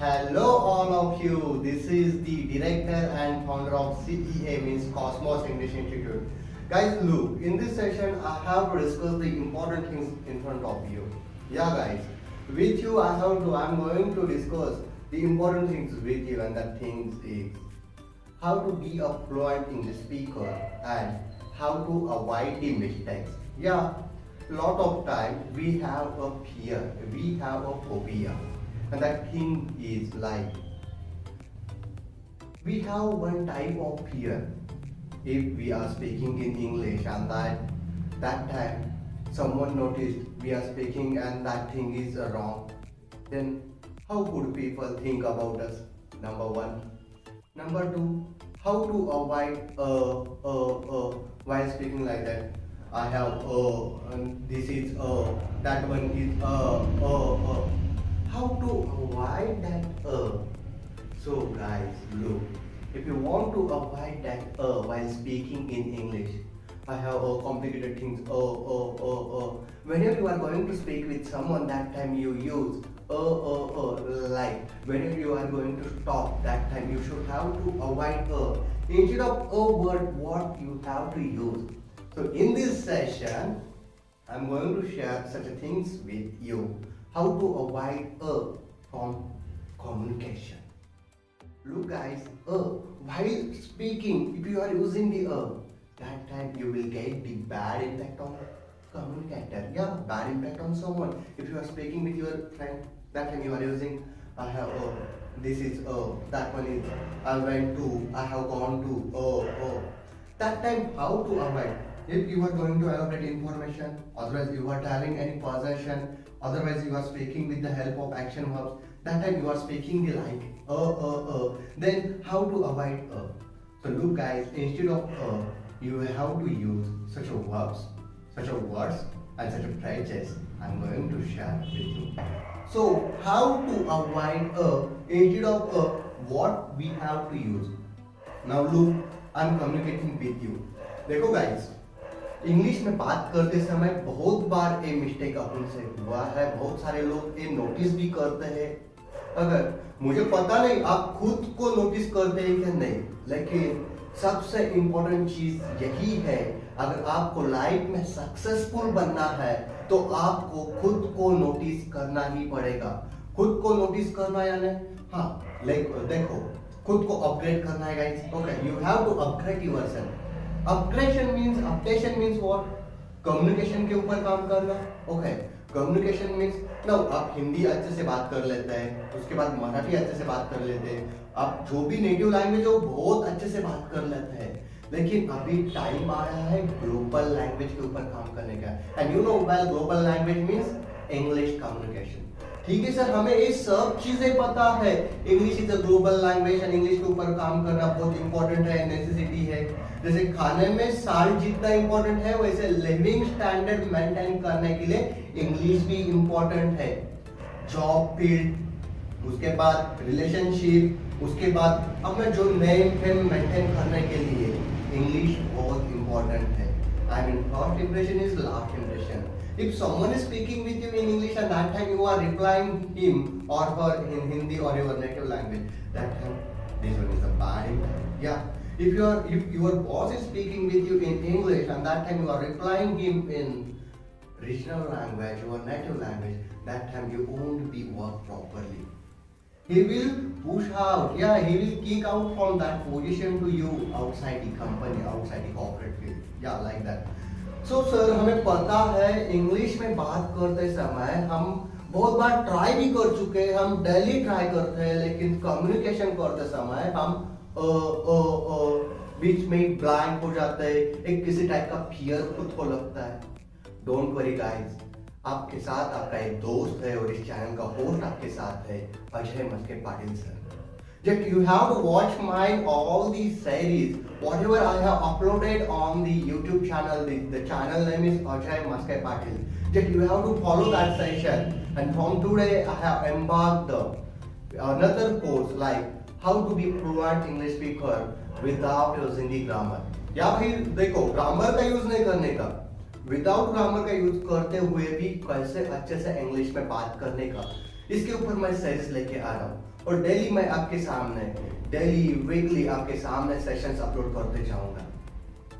Hello all of you. This is the director and founder of CEA means Cosmos English Institute. Guys, look, in this session I have to discuss the important things in front of you. Yeah guys, with you I'm going to discuss the important things with you, and that things is how to be a fluent English speaker and how to avoid the mistakes. Yeah, lot of time we have a fear, we have a phobia, and that thing is like we have one type of fear if we are speaking in English, and that time someone noticed we are speaking and that thing is wrong, then how could people think about us? Number one. Number two, how to avoid while speaking like that. I have and this is that one is how to avoid that So guys, look, if you want to avoid that while speaking in English, I have complicated things. Whenever you are going to speak with someone, that time you use like whenever you are going to stop, that time you should have to avoid instead of a word, what you have to use. So in this session, I'm going to share such things with you. How to avoid from communication. Look guys, while speaking, if you are using the that time you will get the bad impact on communicator. Yeah, bad impact on someone. If you are speaking with your friend, that time you are using I have this is that one is I went to, I have gone to that time how to avoid? If you are going to elaborate information, otherwise you are telling any possession, otherwise you are speaking with the help of action verbs, that time you are speaking the like then how to avoid So look guys, instead of you have to use such a verbs, such a words and such a phrases I'm going to share with you. So how to avoid instead of what we have to use. Now look, I'm communicating with you. देखो guys, English में बात करते समय बहुत बार ये mistake अपन से हुआ है, बहुत सारे लोग ये नोटिस भी करते हैं. अगर मुझे पता नहीं आप खुद को नोटिस करते हैं कि नहीं, लेकिन सबसे इम्पोर्टेंट चीज यही है, अगर आपको लाइफ में सक्सेसफुल बनना है तो आपको खुद को नोटिस करना ही पड़ेगा. खुद को नोटिस करना यानी हाँ देखो, खुद को अपग्रेड करना है guys. Okay, you have to upgrade yourself. Upgradation means what? Communication के ऊपर काम करना. ओके, कम्युनिकेशन मींस नाउ आप हिंदी अच्छे से बात कर लेते हैं, उसके बाद मराठी अच्छे से बात कर लेते हैं, आप जो भी नेटिव लैंग्वेज हो बहुत अच्छे से बात कर लेते हैं, लेकिन अभी टाइम आया है ग्लोबल लैंग्वेज के ऊपर काम करने का. And you know well global language means English communication. ठीक है सर, हमें ये सब चीजें पता है. English is a global language and English के ऊपर काम करना बहुत इंपॉर्टेंट है, नेसेसिटी है. जैसे खाने में साल्ट जितना इंपॉर्टेंट है, वैसे लिविंग स्टैंडर्ड मेंटेन करने के लिए इंग्लिश भी इंपॉर्टेंट है. जॉब फील्ड, उसके बाद रिलेशनशिप, उसके बाद अपना जो नेम फेम मेंटेन करने के लिए इंग्लिश बहुत इंपॉर्टेंट है. I mean, first impression is last impression. If someone is speaking with you in English and that time you are replying him or her in Hindi or your native language, that time this one is a bad impact. Yeah. If your boss is speaking with you in English and that time you are replying him in regional language or native language, that time you won't be work properly. He will push out, yeah, he will kick out from that position to you outside the company, outside the corporate field, yeah, like that. So sir, हमें पता है English में बात करते समय हम बहुत बार try भी कर चुके हैं, हम डेली ट्राई करते हैं, लेकिन कम्युनिकेशन करते समय हम बीच में ब्लैंक हो जाते हैं, एक किसी टाइप का फियर खुद को लगता है. डोंट वरी गाइस, आपके साथ आपका एक दोस्त है और इस चैनल का होस्ट आपके साथ है, Ajay Maske Patil sir. That you have to watch my all these series, whatever I have uploaded on the YouTube channel. The channel name is Ajay Maske Patil. That you have to follow that session. And from today, I have embarked another course like how to be fluent English speaker without using the grammar. या फिर देखो grammar का use नहीं करने का, without grammar का use करते हुए भी कैसे अच्छे से इंग्लिश में बात करने का, इसके ऊपर मैं सीरीज लेके आ रहा हूँ. और डेली मैं आपके सामने डेली वीकली आपके सामने सेशंस अपलोड करते जाऊंगा।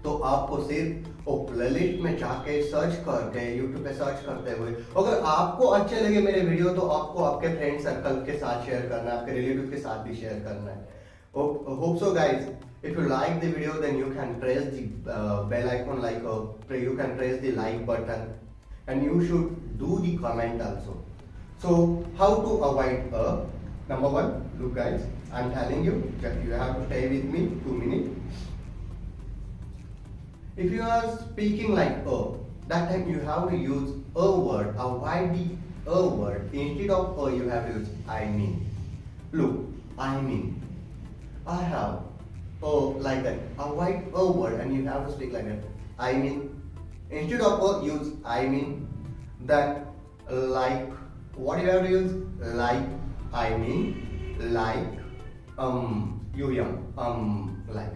तो आपको सिर्फ वो प्लेलिस्ट में जाके सर्च करके यूट्यूब पे सर्च करते हुए अगर आपको अच्छे लगे मेरे वीडियो तो आपको आपके फ्रेंड सर्कल के साथ शेयर करना है, आपके रिलेटिव के साथ भी शेयर करना है। Hope so guys, if you like the video then you can press the bell icon, you can press the like button, and you should do the comment also. So how to avoid number one, look guys, I'm telling you that you have to stay with me 2 minutes. If you are speaking like that time you have to use a word, avoid the a word. Instead of you have to use I mean. Look, I mean, I have, like that. Avoid a word and you have to speak like that. I mean. Instead of use I mean, that like, what you have to use? Like, I mean, like, like.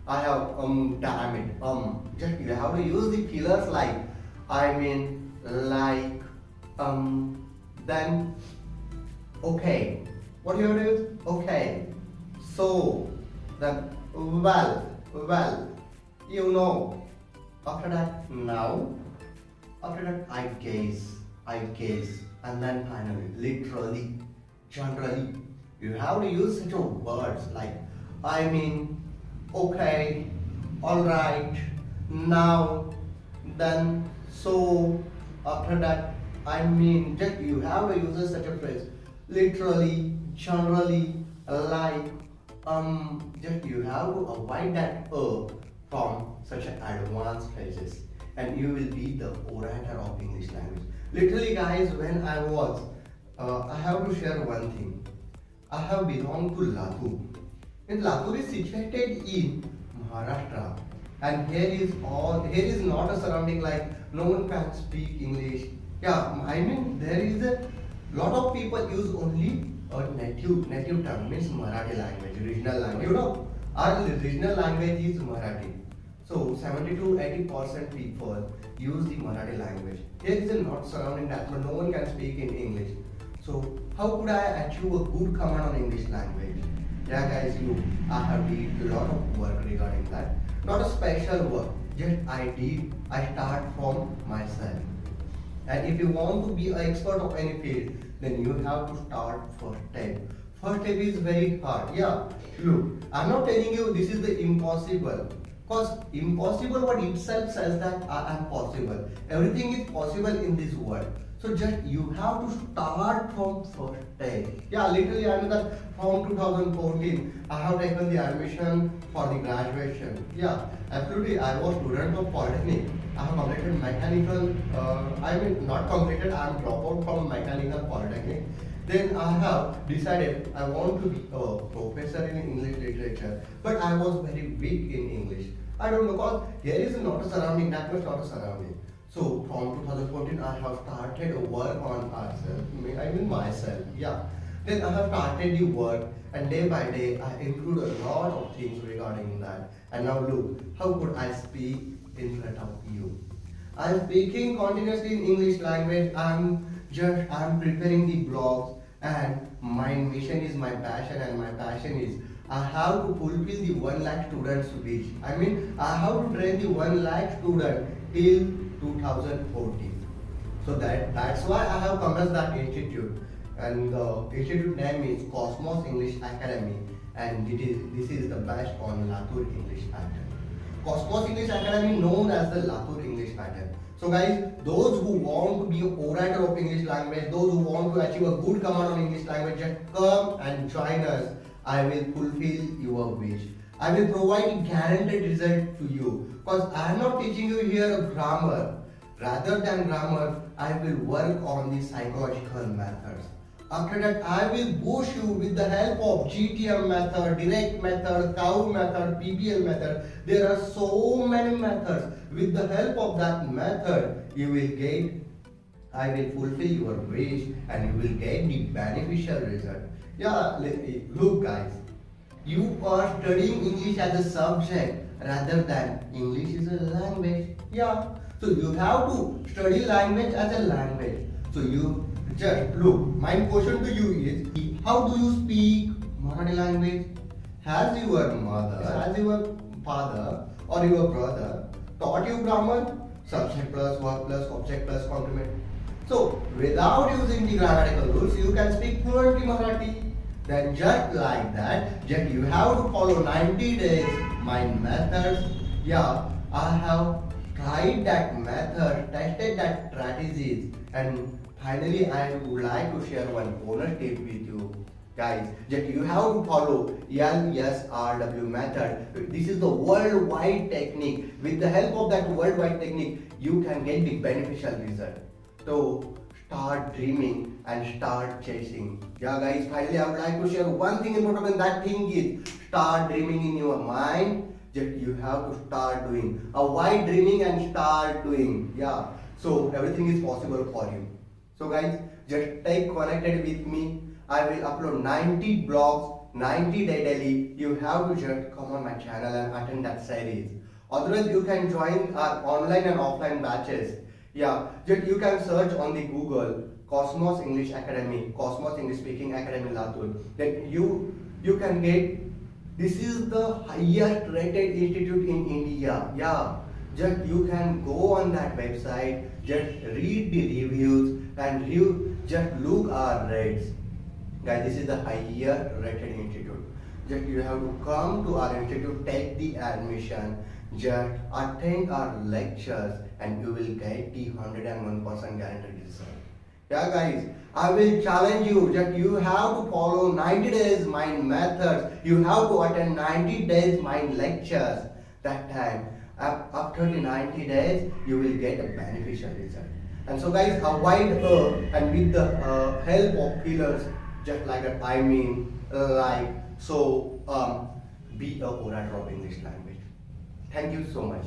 I have damn it. Just you have to use the fillers like I mean, like, then okay. What do you have to use? Okay. So then well, you know. After that, now. After that, I guess, and then finally, literally, generally, you have to use such a words like I mean, okay, alright, now, then, so. After that, I mean, just you have to use such a phrase, literally, generally, like, just you have to avoid that from such advanced phrases, and you will be the orator of English language. Literally guys, when I was, I have to share one thing. I have belonged to Latur, and Latur is situated in Maharashtra, and here is not a surrounding like no one can speak English. Yeah, I mean there is a lot of people use only a native tongue, means Marathi language, regional language. You know, our regional language is Marathi. So 70 to 80% people use the Marathi language. Here is a not surrounding that, but no one can speak in English. So how could I achieve a good command on English language? Yeah guys, I have did a lot of work regarding that. Not a special work, just I start from myself. And if you want to be an expert of any field, then you have to start first step. First step is very hard. Yeah, look, I'm not telling you this is the impossible. Because impossible word itself says that I am possible. Everything is possible in this world. So just you have to start from first step. Yeah, literally I know that from 2014 I have taken the admission for the graduation. Yeah, absolutely I was student of Polytechnic. I have completed mechanical, not completed, I am dropped out from mechanical Polytechnic. Then I have decided I want to be a professor in English literature, but I was very weak in English. I don't know, because here is not a surrounding, that much not a surrounding. So from 2014 I have started a work on myself. Yeah. Then I have started the work, and day by day I improved a lot of things regarding that. And now look, how could I speak in front of you? I am speaking continuously in English language. I'm preparing the blogs, and my mission is my passion, and my passion is I have to fulfill the 1 lakh students wish. I have to train the 1 lakh student till 2014. So that's why I have commenced that institute, and the institute name is Cosmos English Academy, and this is the best on Latur English pattern. Cosmos English Academy known as the Latur English pattern. So guys, those who want to be an orator of English language, those who want to achieve a good command on English language, just come and join us. I will fulfill your wish. I will provide guaranteed result to you, because I am not teaching you here grammar. Rather than grammar, I will work on the psychological methods. After that, I will push you with the help of GTM method, direct method, cow method, PBL method. There are so many methods. With the help of that method, you will get, I will fulfill your wish, and you will get the beneficial result. Yeah, look guys, you are studying English as a subject rather than English is a language. Yeah, so you have to study language as a language. So you Just look, my question to you is, how do you speak Marathi language? Has your mother, has your father or your brother taught you grammar? Subject plus, verb plus, object plus, complement. So, without using the grammatical rules, you can speak fluently Marathi. Then just like that, just you have to follow 90 days mind methods. Yeah, I have tried that method, tested that strategies, and finally I would like to share one bonus tip with you. Guys, just you have to follow LSRW method. This is the worldwide technique. With the help of that worldwide technique, you can get the beneficial result. So start dreaming and start chasing. Yeah guys, finally I would like to share one thing important, and that thing is start dreaming in your mind. Just you have to start doing. Avoid dreaming and start doing. Yeah. So everything is possible for you. So guys, just stay connected with me. I will upload 90 blogs, 90 day daily. You have to just come on my channel and attend that series. Otherwise, you can join our online and offline batches. Yeah, just you can search on the Google Cosmos English Academy, Cosmos English Speaking Academy Latur. Then you can get. This is the highest rated institute in India. Yeah, just you can go on that website, just read the reviews and you just look our rates. Guys, this is the higher rated institute. Just you have to come to our institute, take the admission, just attend our lectures, and you will get the 101% guaranteed result. Yeah guys, I will challenge you that you have to follow 90 days mind methods. You have to attend 90 days mind lectures. That time, after the 90 days, you will get a beneficial result. And so guys, avoid and with the help of pillars, just like a timing, be a orator of English language. Thank you so much.